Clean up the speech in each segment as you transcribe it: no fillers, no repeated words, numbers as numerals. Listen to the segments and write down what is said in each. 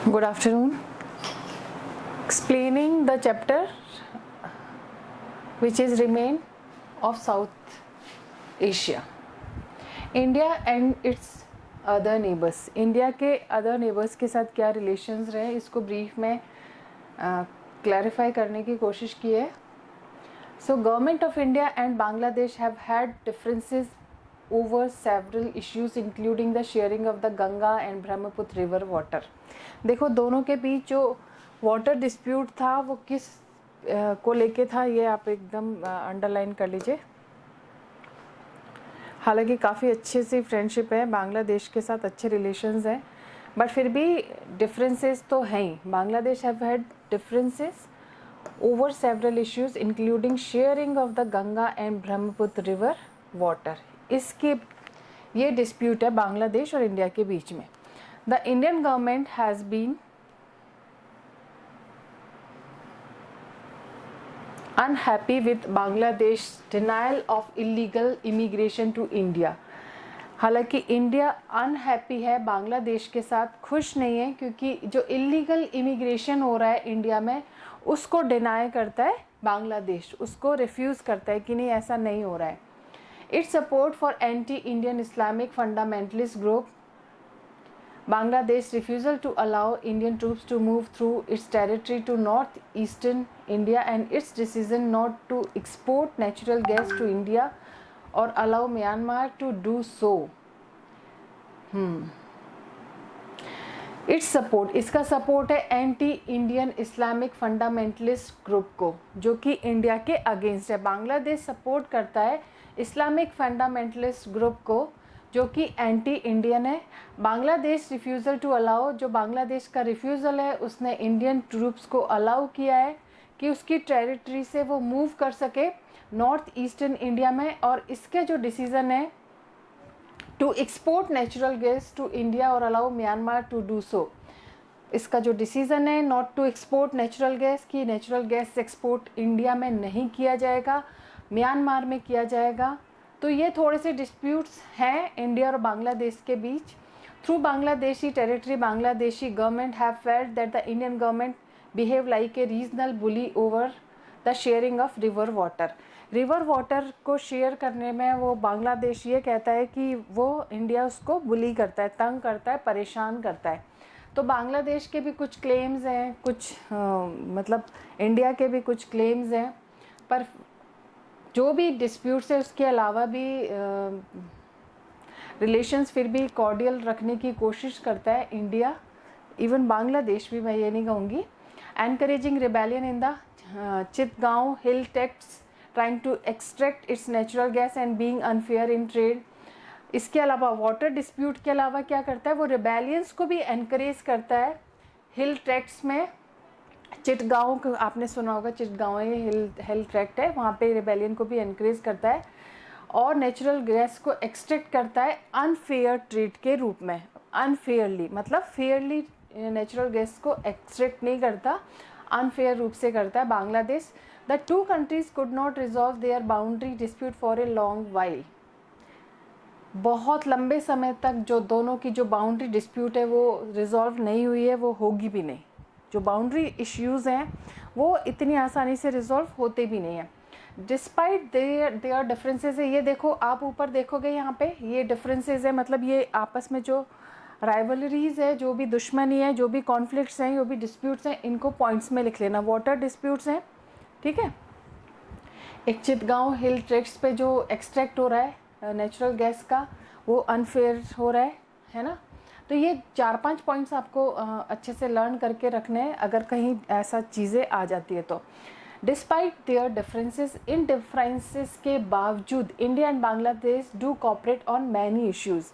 Good afternoon. Explaining the chapter which is remain of South Asia. India and its other neighbors. India के other neighbours के साथ क्या relations रहे इसको brief में क्लैरिफाई करने की कोशिश की है. So government of India and Bangladesh have had differences over several issues including the sharing of the Ganga and Brahmaputra river water. देखो दोनों के बीच जो वाटर डिस्प्यूट था वो किस को लेके था ये आप एकदम अंडरलाइन कर लीजिए. हालांकि काफ़ी अच्छे सी फ्रेंडशिप है, बांग्लादेश के साथ अच्छे रिलेशंस हैं, बट फिर भी डिफरेंसेस तो हैं ही. Bangladesh have had differences over several issues including sharing of the Ganga and Brahmaputra river water. इसके ये डिस्प्यूट है बांग्लादेश और इंडिया के बीच में. The Indian government has been unhappy with Bangladesh denial of illegal immigration to India. हालांकि India unhappy है, बांग्लादेश के साथ खुश नहीं है, क्योंकि जो इलीगल इमिग्रेशन हो रहा है इंडिया में उसको डिनाई करता है बांग्लादेश, उसको रिफ्यूज़ करता है कि नहीं ऐसा नहीं हो रहा है. It's support for anti Indian Islamic fundamentalist group. Bangladesh refusal to allow Indian troops to move through its territory to north eastern India and its decision not to export natural gas to India और allow Myanmar to do so. It's support, इसका support है anti Indian Islamic fundamentalist group को, जो कि India के against है. Bangladesh support करता है इस्लामिक फंडामेंटलिस्ट ग्रुप को जो कि एंटी इंडियन है. बांग्लादेश रिफ्यूज़ल टू अलाउ, जो बांग्लादेश का रिफ्यूज़ल है उसने इंडियन ट्रूप्स को अलाउ किया है कि उसकी टेरिटरी से वो मूव कर सके नॉर्थ ईस्टर्न इंडिया में, और इसके जो डिसीज़न है to export natural gas to India और allow Myanmar to do so. इसका जो डिसीज़न है not to export natural gas, की नेचुरल गैस एक्सपोर्ट इंडिया में नहीं किया जाएगा, म्यांमार में किया जाएगा. तो ये थोड़े से डिस्प्यूट्स हैं इंडिया और बांग्लादेश के बीच. Through Bangladeshi territory Bangladeshi government have felt that the Indian government behave like a regional bully over the sharing of river water. River water को शेयर करने में वो बांग्लादेश ये कहता है कि वो इंडिया उसको बुली करता है, तंग करता है, परेशान करता है. तो बांग्लादेश के भी कुछ क्लेम्स हैं, कुछ मतलब इंडिया के भी कुछ क्लेम्स हैं, पर जो भी डिस्प्यूट्स है उसके अलावा भी रिलेशंस फिर भी कॉर्डियल रखने की कोशिश करता है इंडिया. इवन बांग्लादेश भी, मैं ये नहीं कहूँगी. Encouraging rebellion in the Chittagong hill tracts trying to extract its natural gas and being unfair in trade. इसके अलावा वाटर डिस्प्यूट के अलावा क्या करता है, वो रिबेलियंस को भी एनकरेज करता है. हिल ट्रैक्ट्स में चिटगांव को आपने सुना होगा, चिटगांव हिल ट्रैक्ट है, वहाँ पे रिबेलियन को भी एनकरेज करता है और नेचुरल गैस को एक्सट्रैक्ट करता है अनफेयर ट्रेड के रूप में. अनफेयरली मतलब फेयरली नेचुरल गैस को एक्सट्रैक्ट नहीं करता, अनफेयर रूप से करता है Bangladesh. The two countries could not resolve their boundary dispute for a long while. बहुत लंबे समय तक जो दोनों की जो बाउंड्री डिस्प्यूट है वो रिजॉल्व नहीं हुई है, वो होगी भी नहीं. जो बाउंड्री इश्यूज़ हैं वो इतनी आसानी से रिजॉल्व होते भी नहीं हैं. डिस्पाइट देयर डिफरेंसेस है, ये देखो आप ऊपर देखोगे यहाँ पे ये डिफरेंसेस है, मतलब ये आपस में जो राइवलरीज है, जो भी दुश्मनी है, जो भी कॉन्फ्लिक्ट्स हैं, जो भी डिस्प्यूट्स हैं, इनको पॉइंट्स में लिख लेना. वाटर डिस्प्यूट्स हैं, ठीक है. एक चितगांव हिल ट्रैक्ट्स पे जो एक्सट्रैक्ट हो रहा है नेचुरल गैस का वो अनफेयर हो रहा है ना. तो ये 4-5 पॉइंट्स आपको अच्छे से लर्न करके रखने हैं अगर कहीं ऐसा चीज़ें आ जाती है तो. Despite there differences, in differences के बावजूद India and Bangladesh do cooperate on many issues.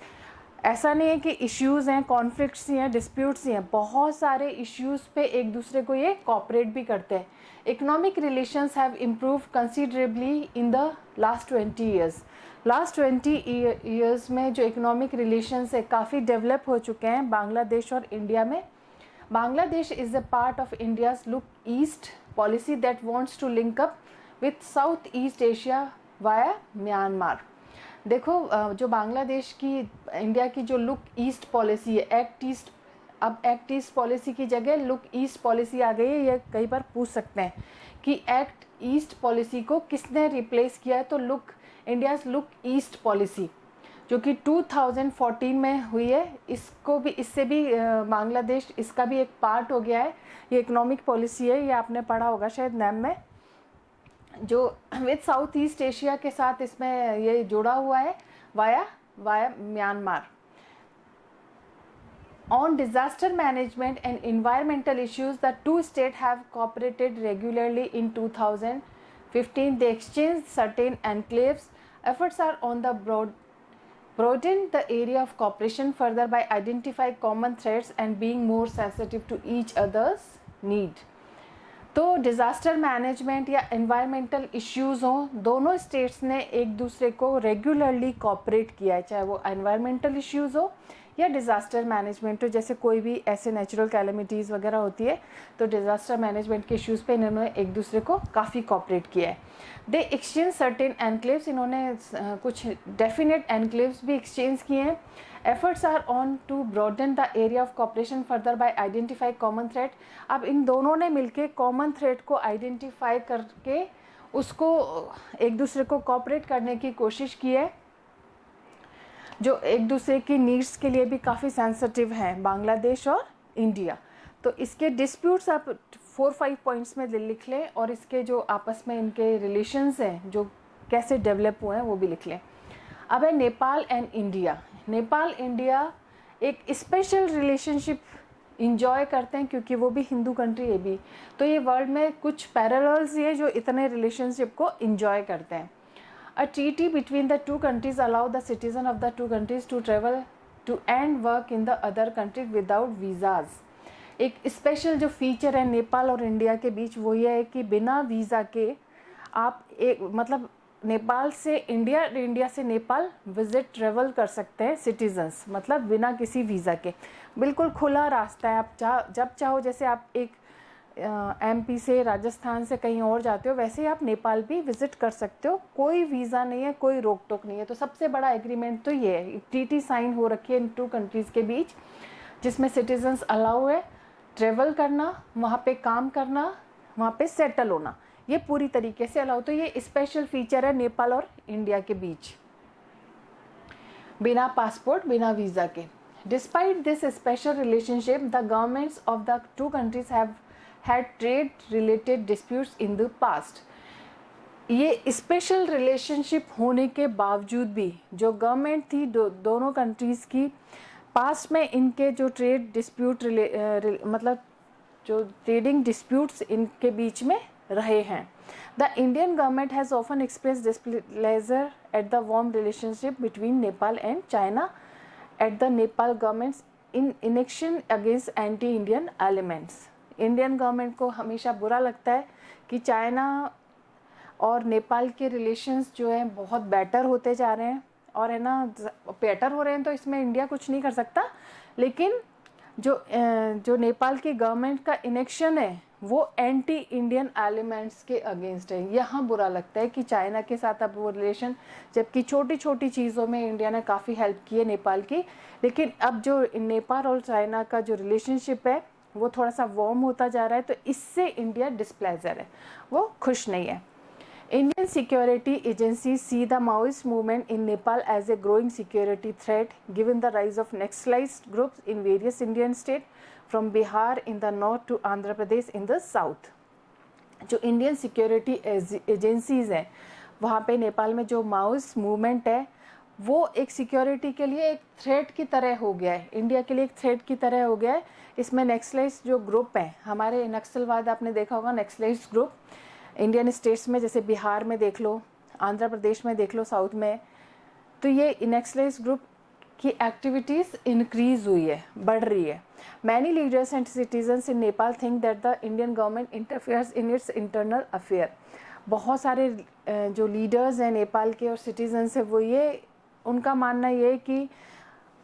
ऐसा नहीं है कि इश्यूज़ हैं, कॉन्फ्लिक्ट्स ही हैं, डिस्प्यूट्स ही हैं, बहुत सारे इश्यूज़ पे एक दूसरे को ये कोऑपरेट भी करते हैं. Economic relations have improve considerably in the last 20 years. Last 20 years में जो इकोनॉमिक रिलेशंस है काफ़ी डेवलप हो चुके हैं बांग्लादेश और इंडिया में. Bangladesh is a part of India's look east policy that wants to link up with south east Asia via Myanmar. देखो जो बांग्लादेश की इंडिया की जो लुक ईस्ट पॉलिसी है, एक्ट ईस्ट अब एक्ट ईस्ट पॉलिसी की जगह लुक ईस्ट पॉलिसी आ गई है। ये कई बार पूछ सकते हैं कि एक्ट ईस्ट पॉलिसी को किसने रिप्लेस किया है, तो इंडियाज लुक ईस्ट पॉलिसी जो कि 2014 में हुई है, इसको भी इससे भी बांग्लादेश इसका भी एक पार्ट हो गया है। ये इकोनॉमिक पॉलिसी है, ये आपने पढ़ा होगा शायद नैम में, जो विद साउथ ईस्ट एशिया के साथ इसमें ये जुड़ा हुआ है via Myanmar. On disaster management and environmental issues, the two states have cooperated regularly. In 2015, they exchanged certain enclaves. Efforts are on the broaden the area of cooperation further by identifying common threats and being more sensitive to each other's need. तो disaster management या environmental issues हों, दोनों states ने एक दूसरे को regularly cooperate किया है, चाहे वो एनवायरमेंटल इश्यूज़ हो या डिज़ास्टर मैनेजमेंट हो। जैसे कोई भी ऐसे नेचुरल कैलेमिटीज़ वगैरह होती है तो डिज़ास्टर मैनेजमेंट के इश्यूज़ पे इन्होंने एक दूसरे को काफ़ी कोऑपरेट किया है। दे एक्सचेंज सर्टेन एनक्लेव्स, इन्होंने कुछ डेफिनेट एनक्लेव्स भी एक्सचेंज किए हैं। Efforts are on to broaden the area of cooperation further by identify common threat. अब इन दोनों ने मिलके कॉमन थ्रेट को आइडेंटिफाई करके उसको एक दूसरे को कोऑपरेट करने की कोशिश की है, जो एक दूसरे की नीड्स के लिए भी काफ़ी सेंसिटिव हैं, बांग्लादेश और इंडिया। तो इसके डिस्प्यूट्स आप 4-5 पॉइंट्स में लिख लें और इसके जो आपस में इनके रिलेशंस हैं जो कैसे डेवलप हुए हैं वो भी लिख लें। अब है Nepal and India. Nepal India एक स्पेशल रिलेशनशिप इंजॉय करते हैं क्योंकि वो भी हिंदू कंट्री है भी, तो ये वर्ल्ड में कुछ पैरेलल्स ये जो इतने रिलेशनशिप को इंजॉय करते हैं। A treaty between the two countries allow the citizen of the two countries to travel to and work in the other country without visas। एक स्पेशल जो फीचर है नेपाल और इंडिया के बीच वो ये है कि बिना वीज़ा के आप एक मतलब नेपाल से इंडिया, इंडिया से नेपाल विजिट ट्रेवल कर सकते हैं सिटीजन्स, मतलब बिना किसी वीज़ा के। बिल्कुल खुला रास्ता है, आप जब चाहो, जैसे आप एक एमपी से राजस्थान से कहीं और जाते हो वैसे ही आप नेपाल भी विज़िट कर सकते हो, कोई वीज़ा नहीं है, कोई रोक टोक नहीं है। तो सबसे बड़ा एग्रीमेंट तो ये है, ट्रीटी साइन हो रखी है इन टू कंट्रीज़ के बीच जिसमें सिटीजन्स अलाउ है ट्रेवल करना, वहाँ पे काम करना, वहाँ पे सेटल होना, ये पूरी तरीके से अलाउ। तो ये स्पेशल फीचर है नेपाल और इंडिया के बीच, बिना पासपोर्ट बिना वीज़ा के। Despite this special relationship the governments of the two countries have had trade related disputes in the past। ये स्पेशल रिलेशनशिप होने के बावजूद भी जो गवर्नमेंट थी दोनों कंट्रीज़ की, पास्ट में इनके जो ट्रेड डिस्प्यूट मतलब जो ट्रेडिंग डिस्प्यूट्स इनके बीच में रहे हैं। The Indian government has often express displeasure at the warm relationship between Nepal and China at the Nepal governments in inaction against anti Indian elements. Indian government को हमेशा बुरा लगता है कि चाइना और नेपाल के रिलेशंस जो हैं बहुत बेटर होते जा रहे हैं, और है ना बेटर हो रहे हैं तो इसमें इंडिया कुछ नहीं कर सकता, लेकिन जो नेपाल की गवर्नमेंट का इनेक्शन है वो एंटी इंडियन एलिमेंट्स के अगेंस्ट है। यहाँ बुरा लगता है कि चाइना के साथ अब वो रिलेशन, जबकि छोटी छोटी चीज़ों में इंडिया ने काफ़ी हेल्प की है नेपाल की, लेकिन अब जो नेपाल और चाइना का जो रिलेशनशिप है वो थोड़ा सा वार्म होता जा रहा है, तो इससे इंडिया डिस्प्लेजर है, वो खुश नहीं है। Indian security agency see the Maoist movement in Nepal as a growing security threat given the rise of Naxalite groups in various Indian state from Bihar in the north to Andhra Pradesh in the south. जो Indian security agencies हैं वहाँ पे नेपाल में जो Maoist movement है वो एक security के लिए एक थ्रेट की तरह हो गया है, इंडिया के लिए एक थ्रेट की तरह हो गया है। इसमें नेक्सलाइज जो ग्रुप हैं, हमारे नक्सलवाद आपने देखा होगा, नेक्सलाइज ग्रुप इंडियन स्टेट्स में जैसे बिहार में देख लो, आंध्र प्रदेश में देख लो, साउथ में, तो ये नेक्सलाइज ग्रुप की एक्टिविटीज़ इंक्रीज हुई है, बढ़ रही है। Many leaders and citizens in Nepal think that the Indian government interferes in its internal affair. बहुत सारे जो लीडर्स हैं नेपाल के और सिटीजन्स हैं वो ये, उनका मानना ये है कि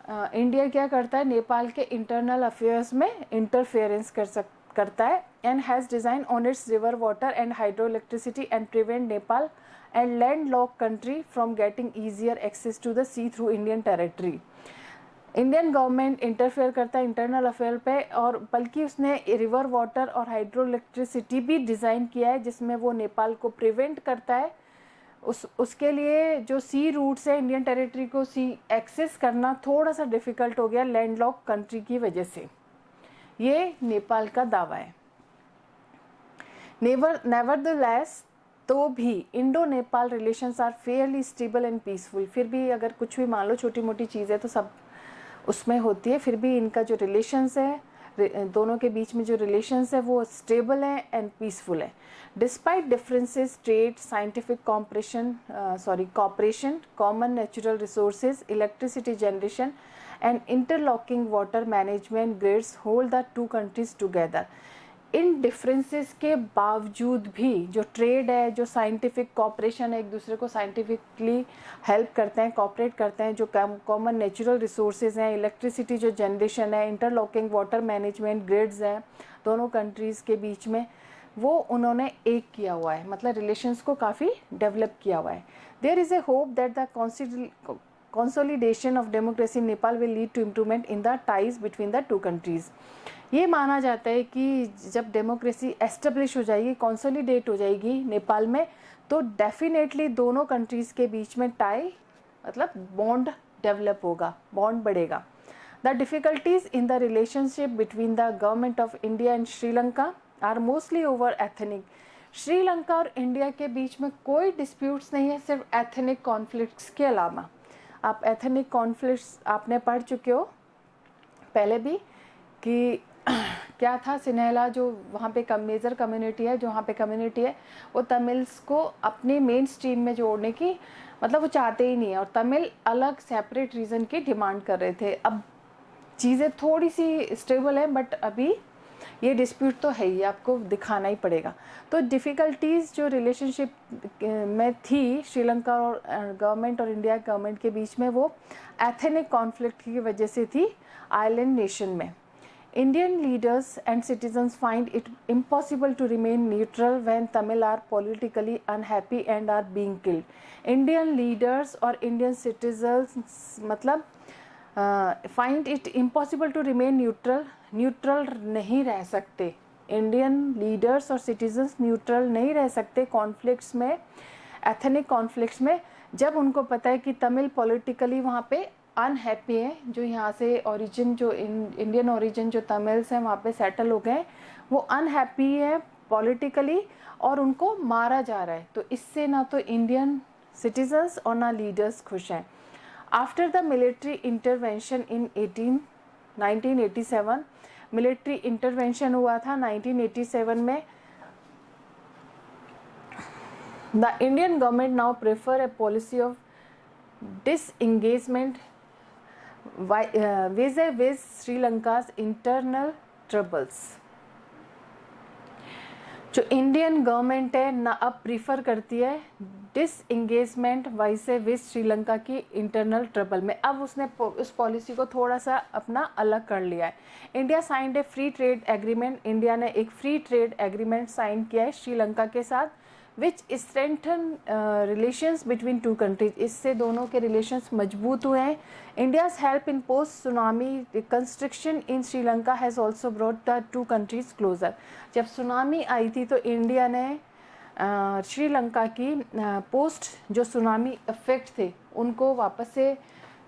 इंडिया क्या करता है, नेपाल के इंटरनल अफेयर्स में इंटरफेरेंस करता है and has design on it's river water and hydro electricity and prevent Nepal and landlocked country from getting easier access to the sea through Indian territory। Indian government interfere करता है internal affair पे, और बल्कि उसने river water और hydro electricity भी design किया है जिसमें वो नेपाल को प्रिवेंट करता है। उसके लिए जो सी रूट्स है इंडियन टेरिटरी को सी एक्सेस करना थोड़ा सा डिफ़िकल्ट हो गया लैंडलॉक कंट्री की वजह से। ये नेपाल का दावा है। नेवरदलेस तो भी Indo Nepal relations are fairly stable and peaceful. फिर भी अगर कुछ भी मान लो छोटी मोटी चीज़ें तो सब उसमें होती है, फिर भी इनका जो रिलेशंस है, दोनों के बीच में जो रिलेशंस है वो स्टेबल है एंड पीसफुल है। Despite differences trade, scientific cooperation, common natural resources, electricity generation and interlocking water management grids hold the two countries together. इन डिफरेंसेस के बावजूद भी जो ट्रेड है, जो साइंटिफिक कॉपरेशन है, एक दूसरे को साइंटिफिकली हेल्प करते हैं, कॉपरेट करते हैं, जो कॉमन नेचुरल रिसोर्सेज हैं, इलेक्ट्रिसिटी जो जनरेशन है, इंटरलॉकिंग वाटर मैनेजमेंट ग्रिड्स हैं दोनों कंट्रीज़ के बीच में, वो उन्होंने एक किया हुआ है, मतलब रिलेशंस को काफ़ी डेवलप किया हुआ है। There is a hope that the consolidation of democracy in Nepal will lead to improvement in the ties between the two countries। ये माना जाता है कि जब डेमोक्रेसी एस्टेब्लिश हो जाएगी, कंसोलिडेट हो जाएगी नेपाल में, तो डेफिनेटली दोनों कंट्रीज़ के बीच में टाई मतलब बॉन्ड डेवलप होगा, बॉन्ड बढ़ेगा। The difficulties in the relationship between the government of India and Sri Lanka are mostly over ethnic. Sri Lanka और इंडिया के बीच में कोई डिस्प्यूट्स नहीं है, सिर्फ एथनिक कॉन्फ्लिक्ट्स के अलावा। आप एथनिक कॉन्फ्लिक्ट्स आपने पढ़ चुके हो पहले भी कि क्या था, सिन्हेला जो वहाँ पे मेजर कम्युनिटी है, जो वहाँ पे कम्युनिटी है, वो तमिल्स को अपनी मेन स्ट्रीम में जोड़ने की मतलब वो चाहते ही नहीं है, और तमिल अलग सेपरेट रीजन की डिमांड कर रहे थे। अब चीज़ें थोड़ी सी स्टेबल हैं, बट अभी ये डिस्प्यूट तो है ही, आपको दिखाना ही पड़ेगा। तो डिफ़िकल्टीज़ जो रिलेशनशिप में थी श्रीलंका और गवर्नमेंट और इंडिया गवर्नमेंट के बीच में, वो एथनिक कॉन्फ्लिक्ट की वजह से थी आइलैंड नेशन में। Indian leaders and citizens find it impossible to remain neutral when Tamil are politically unhappy and are being killed। Indian leaders और Indian citizens मतलब find it impossible to remain neutral नहीं रह सकते। Indian leaders और citizens neutral नहीं रह सकते conflicts में, एथनिक कॉन्फ्लिक्ट्स में, जब उनको पता है कि तमिल पॉलिटिकली वहाँ पे अनहैप्पी है, जो यहाँ से ओरिजिन जो इंडियन ओरिजिन जो तमिल्स हैं वहाँ पे सेटल हो गए, वो अनहैप्पी है पॉलिटिकली और उनको मारा जा रहा है। तो इससे ना तो इंडियन सिटीजन्स और ना लीडर्स खुश हैं। After the military intervention in 1987, military intervention हुआ था 1987 में, the Indian government now prefer A policy of disengagement vis-a-vis श्रीलंका's internal troubles। जो इंडियन गवर्नमेंट है ना अब प्रीफर करती है डिसएंगेजमेंट vis-a-vis श्रीलंका की इंटरनल ट्रबल में। अब उसने उस पॉलिसी को थोड़ा सा अपना अलग कर लिया है। इंडिया साइंड ए फ्री ट्रेड एग्रीमेंट, इंडिया ने एक फ्री ट्रेड एग्रीमेंट साइन किया है श्रीलंका के साथ, which strengthen relations between two countries. इससे दोनों के रिलेशंस मजबूत हुए हैं। India's help in post tsunami reconstruction in Sri Lanka has also brought the two countries closer. जब सुनामी आई थी तो इंडिया ने श्रीलंका की पोस्ट जो सुनामी इफेक्ट थे उनको वापस से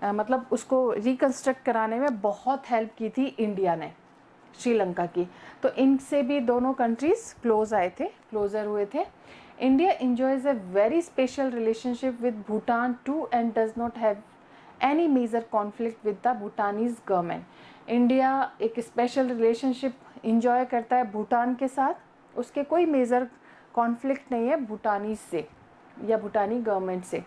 मतलब उसको रिकंस्ट्रक्ट कराने में बहुत हेल्प की थी इंडिया ने श्रीलंका की। तो इनसे भी दोनों कंट्रीज क्लोजर हुए थे। India enjoys a very special relationship with Bhutan too and does not have any major conflict with the Bhutanese government। India एक स्पेशल रिलेशनशिप इंजॉय करता है भूटान के साथ, उसके कोई मेजर कॉन्फ्लिक्ट नहीं है भूटानीज से या भूटानी गवर्नमेंट से।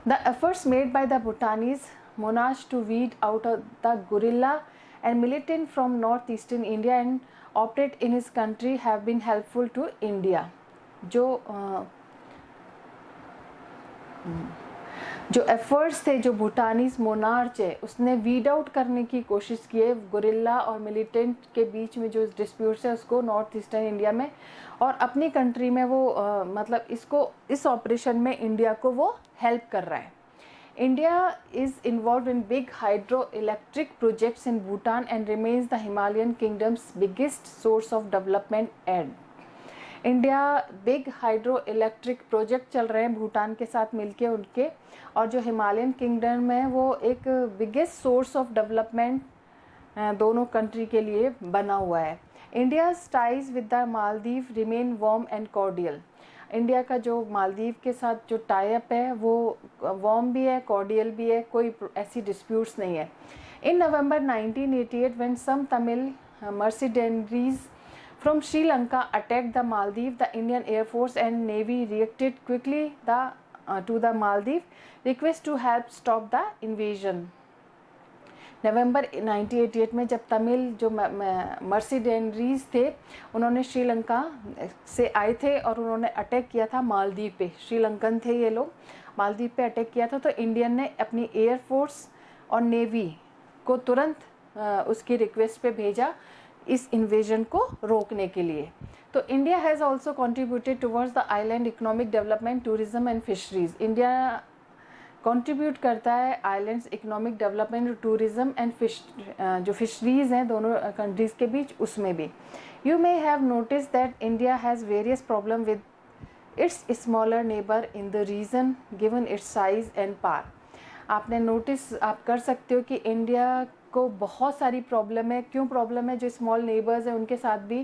The efforts made by the Bhutanese monarch to weed out the guerrilla and militant from northeastern India and operate in his country have been helpful to India। जो एफर्ट्स थे, जो भूटानीज मोनार्च है उसने वीड आउट करने की कोशिश की है गुरिल्ला और मिलिटेंट के बीच में जो डिस्प्यूट्स है उसको नॉर्थ ईस्टर्न इंडिया में, और अपनी कंट्री में वो मतलब इस ऑपरेशन में इंडिया को वो हेल्प कर रहा है। India is involved in big hydroelectric projects in Bhutan and remains the Himalayan kingdom's biggest source of development aid. India big hydro electric project चल रहे हैं भूटान के साथ मिलके उनके, और जो हिमालयन किंगडम है वो एक बिगेस्ट सोर्स ऑफ डेवलपमेंट दोनों कंट्री के लिए बना हुआ है. India's ties with the Maldives remain warm and cordial. India का जो मालदीव के साथ जो टाई अप है वो वार्म भी है, कॉर्डियल भी है, कोई ऐसी डिस्प्यूट्स नहीं है. In November 1988 when some Tamil mercenaries from Sri Lanka attacked the Maldives, the Indian Air Force and Navy reacted quickly to the Maldives request to help stop the invasion. नवंबर 1988 में जब तमिल जो मर्सिडेनरीज थे उन्होंने श्रीलंका से आए थे और उन्होंने अटैक किया था मालदीव पे. श्रीलंकन थे ये लोग, मालदीव पे अटैक किया था. तो इंडियन ने अपनी एयर फोर्स और नेवी को तुरंत उसकी रिक्वेस्ट पे भेजा इस इन्वेजन को रोकने के लिए. तो India has also contributed towards the island economic development, tourism and fisheries. India contribute करता है islands economic development, tourism and जो फिशरीज हैं दोनों कंट्रीज़ के बीच, उसमें भी. You may have notice that India has various problem with its smaller neighbour in the region given its size and power. आपने नोटिस आप कर सकते हो कि इंडिया को बहुत सारी प्रॉब्लम है. क्यों प्रॉब्लम है? जो स्मॉल नेबर्स हैं उनके साथ भी,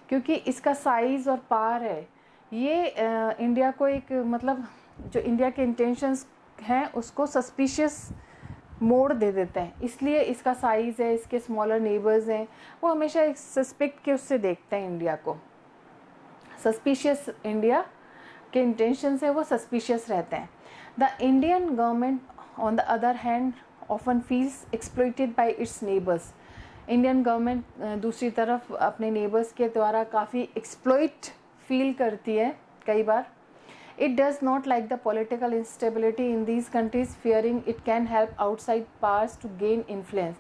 क्योंकि इसका साइज़ और पार है. ये इंडिया को एक मतलब जो इंडिया के इंटेंशंस हैं उसको सस्पिशियस मोड़ दे देते हैं. इसलिए इसका साइज़ है, इसके स्मॉलर नेबर्स हैं, वो हमेशा एक सस्पेक्ट के उससे देखते हैं इंडिया को. सस्पिशियस इंडिया के इंटेंशंस है वो सस्पिशियस रहते हैं. The Indian government on the other hand often feels exploited by its neighbors. Indian government दूसरी तरफ अपने नेबर्स के द्वारा काफ़ी एक्सप्लॉइट फील करती है कई बार. It does not like the political instability in these countries, fearing it can help outside powers to gain influence.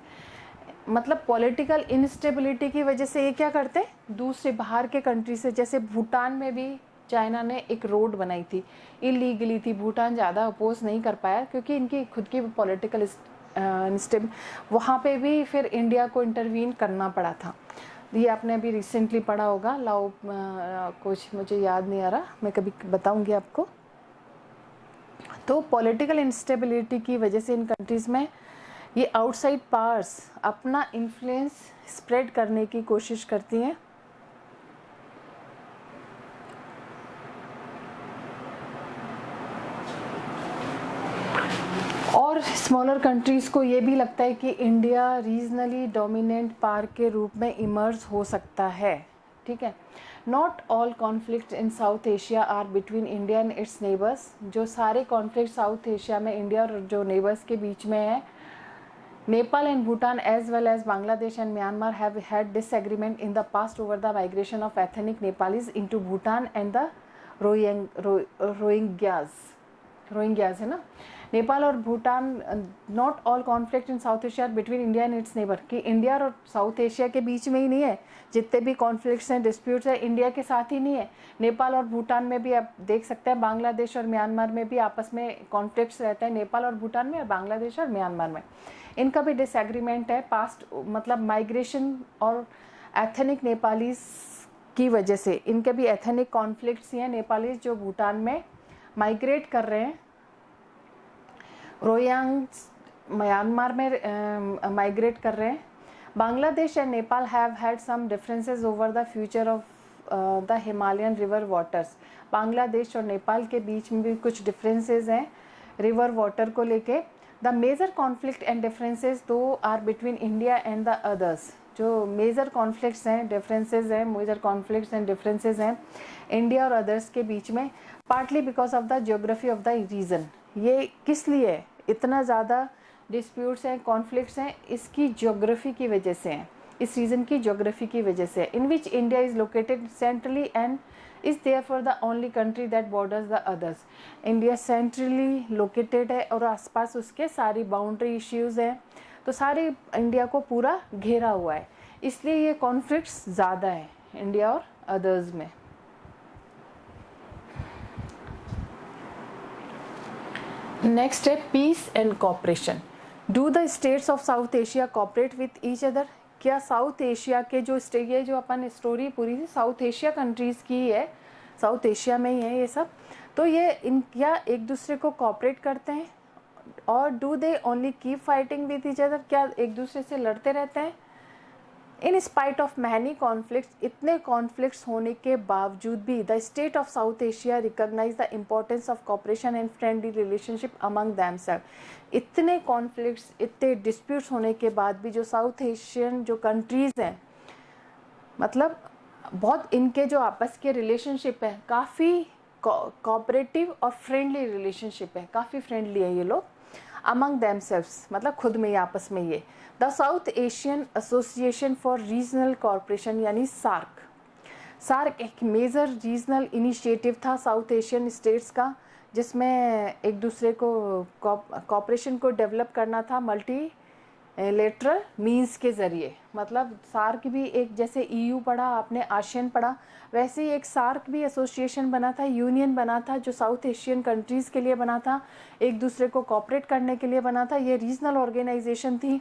मतलब पॉलिटिकल इंस्टेबिलिटी की वजह से ये क्या करते हैं, दूसरे बाहर के कंट्री से, जैसे भूटान में भी चाइना ने एक रोड बनाई थी, इलीगली थी. भूटान ज़्यादा अपोज नहीं कर पाया क्योंकि इनकी खुद की पॉलिटिकल वहाँ पे भी फिर इंडिया को इंटरवीन करना पड़ा था. ये आपने अभी रिसेंटली पढ़ा होगा, लाओ कुछ मुझे याद नहीं आ रहा, मैं कभी बताऊंगी आपको. तो पॉलिटिकल इंस्टेबिलिटी की वजह से इन कंट्रीज़ में ये आउटसाइड पावर्स अपना इन्फ्लुएंस स्प्रेड करने की कोशिश करती हैं. और स्मॉलर कंट्रीज़ को ये भी लगता है कि इंडिया रीजनली डोमिनेंट पावर के रूप में इमर्ज हो सकता है. ठीक है. Not all conflict in south Asia are between India and its neighbours. जो सारे कॉन्फ्लिक्ट साउथ एशिया में इंडिया और जो नेबर्स के बीच में है, Nepal and Bhutan as well as Bangladesh and Myanmar have had disagreement in the past over the migration of ethnic Nepalese into Bhutan and the Rohingyas है ना. नेपाल और Bhutan, not all conflict in south Asia between India and it's neighbour, कि India और south Asia के बीच में ही नहीं है. जितने भी कॉन्फ्लिक्ट्स हैं, डिस्प्यूट्स हैं, इंडिया के साथ ही नहीं है. नेपाल और भूटान में भी आप देख सकते हैं, बांग्लादेश और म्यांमार में भी आपस में कॉन्फ्लिक्ट्स रहते हैं. नेपाल और भूटान में और बांग्लादेश और म्यांमार में इनका भी डिसएग्रीमेंट है. पास्ट मतलब माइग्रेशन और एथनिक नेपालीज की वजह से इनके भी एथनिक कॉन्फ्लिक्ट्स हैं. नेपालीज जो भूटान में माइग्रेट कर रहे हैं, रोहिंग्यास म्यांमार में माइग्रेट कर रहे हैं. Bangladesh and Nepal have had some differences over the future of the Himalayan river waters. Bangladesh और नेपाल के बीच में भी कुछ डिफरेंसेस हैं रिवर वाटर को लेके. The major conflict and differences though are between India and the others. जो मेजर कॉन्फ्लिक्ट्स हैं, डिफरेंसेस हैं, मेजर कॉन्फ्लिक्ट्स एंड डिफरेंसेस हैं इंडिया और अदर्स के बीच में, partly because of the geography of the region. ये किस लिए इतना ज़्यादा डिस्प्यूट्स हैं, कॉन्फ्लिक्ट्स हैं, इसकी ज्योग्राफी की वजह से हैं, इस रीजन की ज्योग्राफी की वजह से. In which India is located centrally and is therefore the only country that borders the others. India centrally located है और आसपास उसके सारी बाउंड्री इश्यूज़ हैं, तो सारी इंडिया को पूरा घेरा हुआ है. इसलिए ये कॉन्फ्लिक्ट्स ज़्यादा हैं इंडिया और अदर्स में. नेक्स्ट है peace and cooperation. Do the states of south Asia cooperate with each other. क्या साउथ एशिया के जो स्टेट, ये जो अपन स्टोरी पूरी थी साउथ एशिया कंट्रीज़ की है, साउथ एशिया में ही है ये सब, तो ये इन क्या एक दूसरे को कॉपरेट करते हैं, और do they only keep fighting with each other, क्या एक दूसरे से लड़ते रहते हैं। In spite of many conflicts, इतने कॉन्फ्लिक्ट्स होने के बावजूद भी the state of south Asia recognise the importance of cooperation and friendly relationship among themself. इतने कॉन्फ्लिक्ट्स, इतने डिस्प्यूट्स होने के बाद भी जो साउथ एशियन जो कंट्रीज़ हैं, मतलब बहुत इनके जो आपस के रिलेशनशिप है काफ़ी कोऑपरेटिव और फ्रेंडली रिलेशनशिप है, काफ़ी फ्रेंडली है ये लोग अमंग देमसेल्व्स, मतलब खुद में ही आपस में ये। The south Asian association for regional corporation यानी सार्क, सार्क एक मेजर रीजनल इनिशिएटिव था साउथ एशियन स्टेट्स का, जिसमें एक दूसरे को कॉपरेशन को डेवलप करना था मल्टी लेटरल मीन्स के ज़रिए। मतलब सार्क भी एक, जैसे EU पढ़ा आपने, आसियान पढ़ा, वैसे ही एक सार्क भी एसोसिएशन बना था, यूनियन बना था, जो साउथ एशियन कंट्रीज़ के लिए बना था, एक दूसरे को कॉपरेट करने के लिए बना था। ये रीजनल ऑर्गेनाइजेशन थी।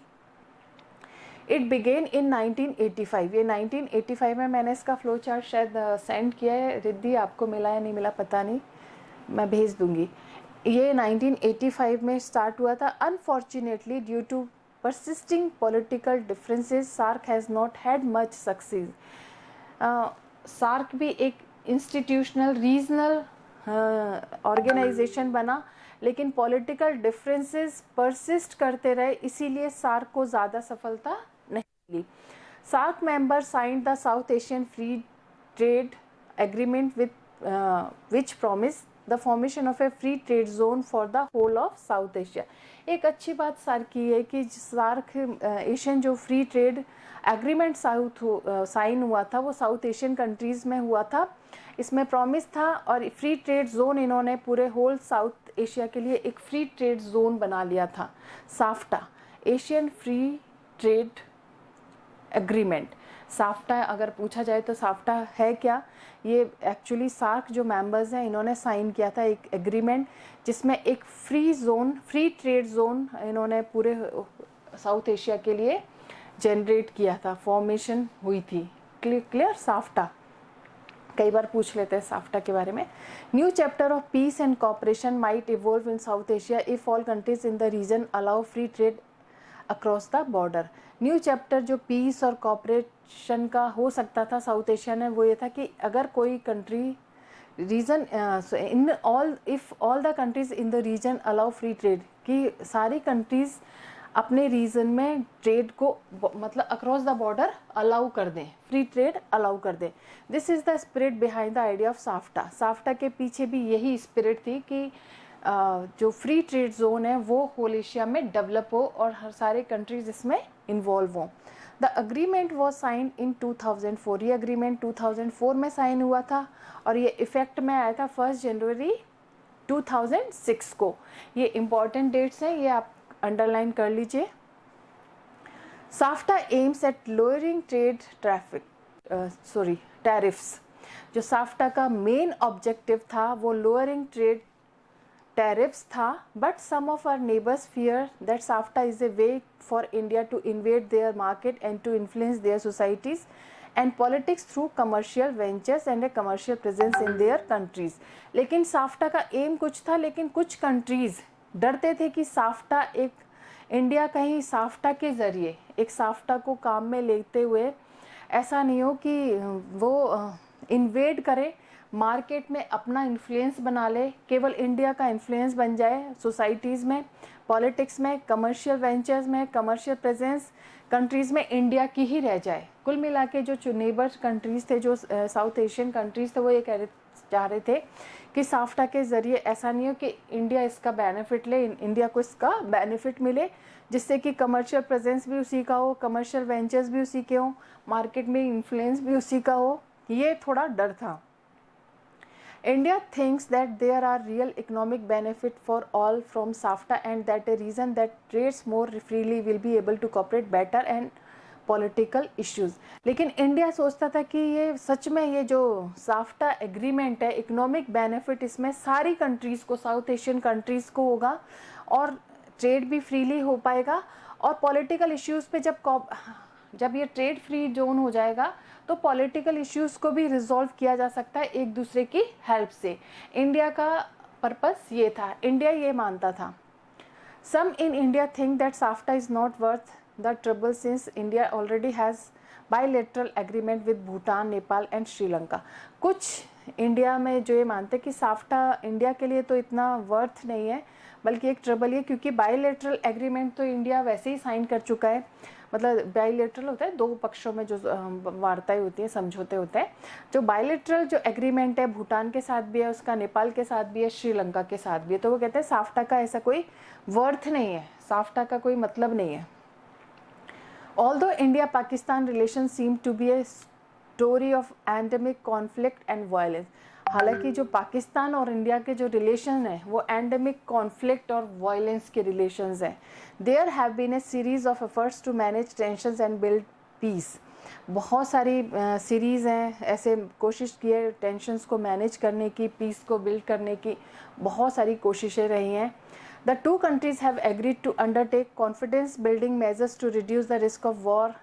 It began in 1985। ये 1985 में, मैंने इसका फ्लो चार्ट शायद सेंड किया है, रिद्धि आपको मिला या नहीं मिला पता नहीं, मैं भेज दूंगी। ये 1985 में स्टार्ट हुआ था। Unfortunately due to persisting political differences, SAARC has not had much success. SAARC भी एक इंस्टीट्यूशनल रीजनल ऑर्गेनाइजेशन बना, लेकिन पॉलिटिकल डिफरेंसेस परसिस्ट करते रहे, इसीलिए SAARC को ज़्यादा सफलता नहीं मिली। SAARC member signed the south Asian free trade agreement with which promise the formation of a free trade zone for the whole of south Asia. एक अच्छी बात सार्क की है कि सार्क एशियन जो फ्री ट्रेड एग्रीमेंट साइन हुआ था वो साउथ एशियन कंट्रीज़ में हुआ था। इसमें प्रॉमिस था, और फ्री ट्रेड जोन इन्होंने पूरे होल साउथ एशिया के लिए एक फ्री ट्रेड जोन बना लिया था, SAFTA, Asian free trade agreement. SAFTA अगर पूछा जाए तो साफ्टा है क्या, ये एक्चुअली सार्क जो मेंबर्स हैं इन्होंने साइन किया था एक एग्रीमेंट, जिसमें एक फ्री ट्रेड जोन इन्होंने पूरे साउथ एशिया के लिए जनरेट किया था, फॉर्मेशन हुई थी। क्लियर साफ्टा, कई बार पूछ लेते हैं साफ्टा के बारे में। New chapter of peace and cooperation might evolve in south Asia if all countries in the region allow free trade across the border. New chapter जो पीस और कॉपरेशन का हो सकता था साउथ एशिया में, वो ये था कि अगर कोई country region in all if all the countries in the region allow free trade, कि सारी कंट्रीज़ अपने रीजन में ट्रेड को मतलब अक्रॉस द बॉर्डर अलाउ कर दें, फ्री ट्रेड अलाउ कर दें। This is the spirit behind the idea of SAFTA. SAFTA के पीछे भी यही स्पिरिट थी कि जो फ्री ट्रेड जोन है वो होल एशिया में डेवलप हो और हर सारे कंट्रीज इसमें इन्वॉल्व हों। The agreement was sign in 2004। ये अग्रीमेंट 2004 में साइन हुआ था और ये इफेक्ट में आया था 1 जनवरी 2006 को। ये इम्पॉर्टेंट डेट्स हैं, ये आप अंडरलाइन कर लीजिए। SAFTA aims at lowering trade tariffs. जो साफ्टा का मेन ऑब्जेक्टिव था वो लोअरिंग ट्रेड tariffs था, but some of our neighbors fear that SAFTA is a way for India to invade their market and to influence their societies and politics through commercial ventures and a commercial presence in their countries। लेकिन SAFTA का M कुछ था, लेकिन कुछ countries डरते थे कि SAFTA एक इंडिया कहीं साफ्टा के ज़रिए एक साफ्टा को काम में लेते हुए ऐसा नहीं हो कि वो इन्वेड करे, मार्केट में अपना इन्फ्लुएंस बना ले, केवल इंडिया का इन्फ्लुएंस बन जाए सोसाइटीज़ में, पॉलिटिक्स में, कमर्शियल वेंचर्स में, कमर्शियल प्रेजेंस कंट्रीज़ में इंडिया की ही रह जाए। कुल मिला के जो नेबर कंट्रीज़ थे, जो साउथ एशियन कंट्रीज़ थे, वो ये चाह रहे थे कि साफ्टा के ज़रिए ऐसा नहीं हो कि इंडिया इसका बेनिफिट ले, इंडिया को इसका बेनिफिट मिले, जिससे कि कमर्शियल प्रेजेंस भी उसी का हो, कमर्शियल वेंचर्स भी उसी के हों, मार्केट में इन्फ्लुएंस भी उसी का हो। ये थोड़ा डर था। India thinks that there are real economic benefit for all from SAFTA and that a reason that trades more freely will be able to cooperate better and political issues. लेकिन इंडिया सोचता था कि ये सच में ये जो साफ्टा एग्रीमेंट है, economic benefit इसमें सारी कंट्रीज़ को, साउथ एशियन कंट्रीज़ को होगा और ट्रेड भी फ्रीली हो पाएगा। और पॉलिटिकल इश्यूज़ पे जब ये ट्रेड फ्री जोन हो जाएगा तो पॉलिटिकल इश्यूज़ को भी रिजॉल्व किया जा सकता है एक दूसरे की हेल्प से। इंडिया का पर्पस ये था, इंडिया ये मानता था। Some in India think that SAFTA is not worth the trouble since India already has bilateral agreement with Bhutan, Nepal and Sri Lanka. कुछ इंडिया में जो ये मानते हैं कि साफ्टा इंडिया के लिए तो इतना वर्थ नहीं है, बल्कि एक ट्रबल ये, क्योंकि बायलैटरल एग्रीमेंट तो इंडिया वैसे ही साइन कर चुका है। मतलब बायलैटरल होता है दो पक्षों में जो वार्ताएं होती हैं, समझौते होते हैं। जो बायलैटरल जो एग्रीमेंट है भूटान के साथ भी है, उसका नेपाल के साथ भी है, श्रीलंका के साथ भी है। तो वो कहते हैं साफ्टा का ऐसा कोई वर्थ नहीं है, साफ्टा का कोई मतलब नहीं है। Although India Pakistan relation seem to be a story of endemic conflict and violence. हालांकि जो पाकिस्तान और इंडिया के जो रिलेशन है वो एंडेमिक कॉन्फ्लिक्ट और वायलेंस के रिलेशंस हैं। There have been a series of efforts to manage tensions and build peace. बहुत सारी सीरीज़ हैं, ऐसे कोशिश की है टेंशंस को मैनेज करने की, पीस को बिल्ड करने की बहुत सारी कोशिशें रही हैं। The two countries have agreed to undertake confidence building measures to reduce the risk of war.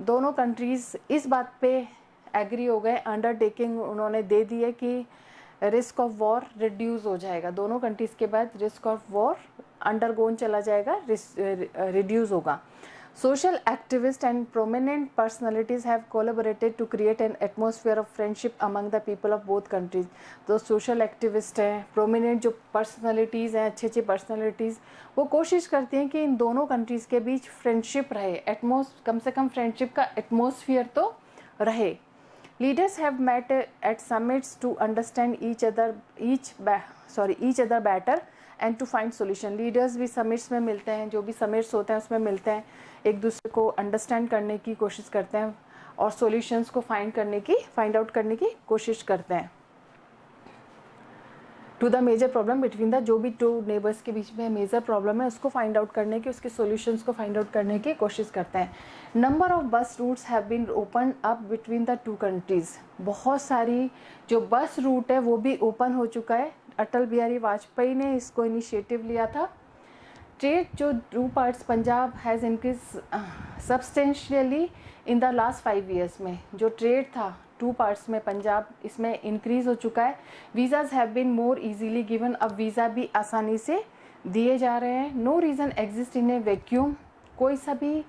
दोनों कंट्रीज़ इस बात पे एग्री हो गए, अंडरटेकिंग उन्होंने दे दी है कि रिस्क ऑफ वॉर रिड्यूस हो जाएगा। दोनों कंट्रीज़ के बाद रिस्क ऑफ वॉर अंडरगोन चला जाएगा, रिड्यूस होगा। Social activists and prominent personalities have collaborated to create an atmosphere of friendship among the people of both countries. तो social activist हैं, prominent जो personalities हैं, अच्छी अच्छी personalities, वो कोशिश करती हैं कि इन दोनों countries के बीच friendship रहे, कम से कम friendship का atmosphere तो रहे। Leaders have met at summits to understand each other better and to find solution. Leaders भी समिट्स में मिलते हैं, जो भी समिट्स होते हैं उसमें मिलते हैं, एक दूसरे को अंडरस्टैंड करने की कोशिश करते हैं और सॉल्यूशंस को फाइंड आउट करने की कोशिश करते हैं। To the major problem between the, जो भी टू नेबर्स के बीच में मेजर प्रॉब्लम है उसको फाइंड आउट करने की, उसके सॉल्यूशंस को फाइंड आउट करने की कोशिश करते हैं। Number of bus routes have been open up between the two countries. बहुत सारी जो बस रूट है वो भी ओपन हो चुका है। अटल बिहारी वाजपेयी ने इसको इनिशिएटिव लिया था। ट्रेड जो two parts Punjab has increase substantially in the last 5 years में जो ट्रेड था टू पार्ट्स में पंजाब, इसमें इंक्रीज़ हो चुका है। Visas have been more easily given, अब वीज़ा भी आसानी से दिए जा रहे हैं। No region exist in a vacuum, कोई सा भी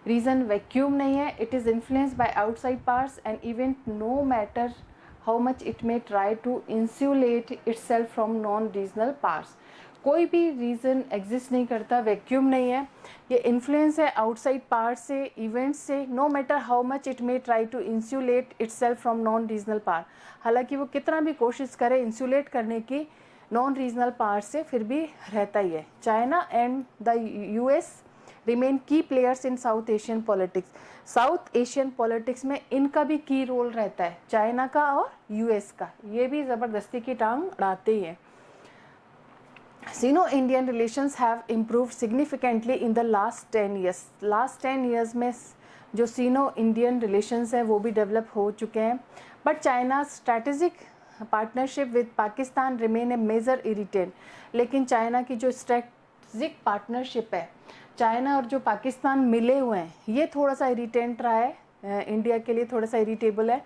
रीज़न वैक्यूम नहीं है। It is influenced by outside parts and event no matter how much it may try to insulate itself from non-regional parts। कोई भी रीज़न एग्जिस्ट नहीं करता, vacuum नहीं है, ये इन्फ्लुएंस है आउटसाइड पार्ट से, इवेंट्स से। No matter how much it may try to insulate itself from non regional part, हालांकि वो कितना भी कोशिश करे इंसुलेट करने की नॉन रीजनल पार्ट से, फिर भी रहता ही है। China and the US remain key players in South Asian politics. South Asian politics में इनका भी की रोल रहता है, चाइना का और US का, ये भी ज़बरदस्ती की टांग अड़ाते ही हैं। Sino-Indian relations have improved significantly in the last 10 years। Last 10 years में जो सीनो इंडियन रिलेशंस हैं वो भी डेवलप हो चुके हैं। But China strategic partnership with Pakistan remain a major irritant. लेकिन चाइना की जो स्ट्रैटेजिक पार्टनरशिप है, चाइना और जो पाकिस्तान मिले हुए हैं, ये थोड़ा सा इरिटेंट रहा है, इंडिया के लिए थोड़ा सा इरिटेबल है।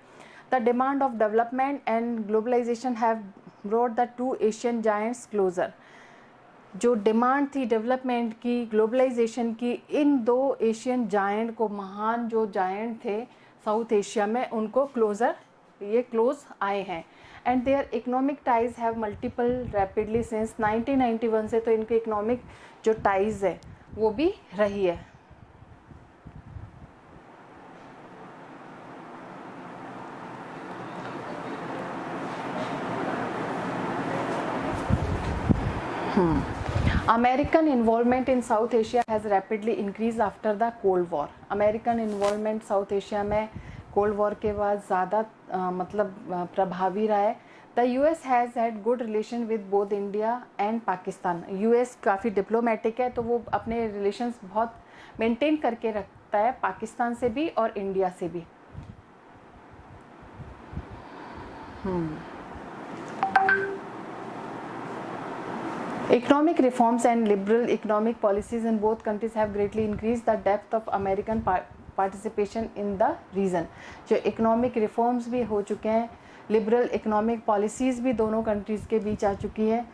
The demand of development and globalisation have brought the two Asian giants closer. जो डिमांड थी डेवलपमेंट की, ग्लोबलाइजेशन की, इन दो एशियन जायंट को, महान जो जायंट थे साउथ एशिया में, उनको क्लोज आए हैं। And their economic ties have multiple rapidly since 1991 से, तो इनके इकोनॉमिक जो टाइज है वो भी रही है। American involvement in South Asia has rapidly increased after the Cold War। American involvement South Asia में कोल्ड वॉर के बाद ज़्यादा प्रभावी रहा है। The US has had good relation with both India and Pakistan. US काफ़ी डिप्लोमेटिक है, तो वो अपने रिलेशंस बहुत मेंटेन करके सकता है पाकिस्तान से भी और इंडिया से भी। Economic reforms and liberal economic policies in both countries have greatly increased the depth of American participation in the region। जो economic reforms भी हो चुके हैं, liberal economic policies भी दोनों countries के बीच आ चुकी हैं,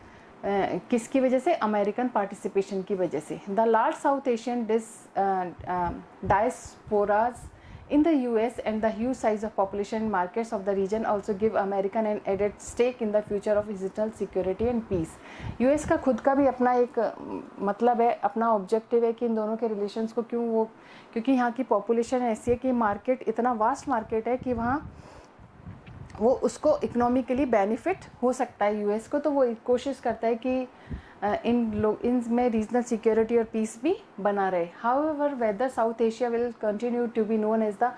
किसकी वजह से? अमेरिकन पार्टिसिपेशन की वजह से। The large south Asian diasporas in the US and the huge size of population markets of the region also give American an added stake in the future of regional security and peace। US का खुद का भी अपना एक मतलब है, अपना objective है कि इन दोनों के रिलेशंस को क्योंकि यहाँ की पॉपुलेशन ऐसी है कि मार्केट इतना वास्ट मार्केट है कि वहाँ वो उसको इकोनॉमिकली बेनिफिट हो सकता है यूएस को, तो वो कोशिश करता है कि इनमें रीजनल सिक्योरिटी और पीस भी बना रहे। However whether South Asia will continue to be known as the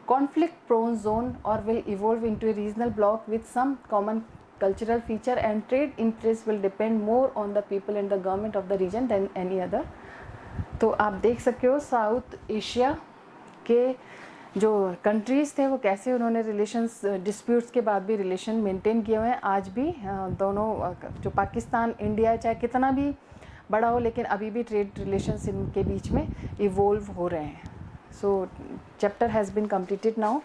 conflict prone zone और will evolve into a regional bloc with some common cultural feature and trade interests will depend more on the people and the government of the region than any other। तो आप देख सकते हो south Asia के जो countries थे वो कैसे उन्होंने रिलेशंस डिस्प्यूट्स के बाद भी रिलेशन मेंटेन किए हुए हैं। आज भी दोनों जो पाकिस्तान इंडिया चाहे कितना भी बड़ा हो, लेकिन अभी भी ट्रेड रिलेशंस इनके बीच में इवोल्व हो रहे हैं। So chapter has been completed now.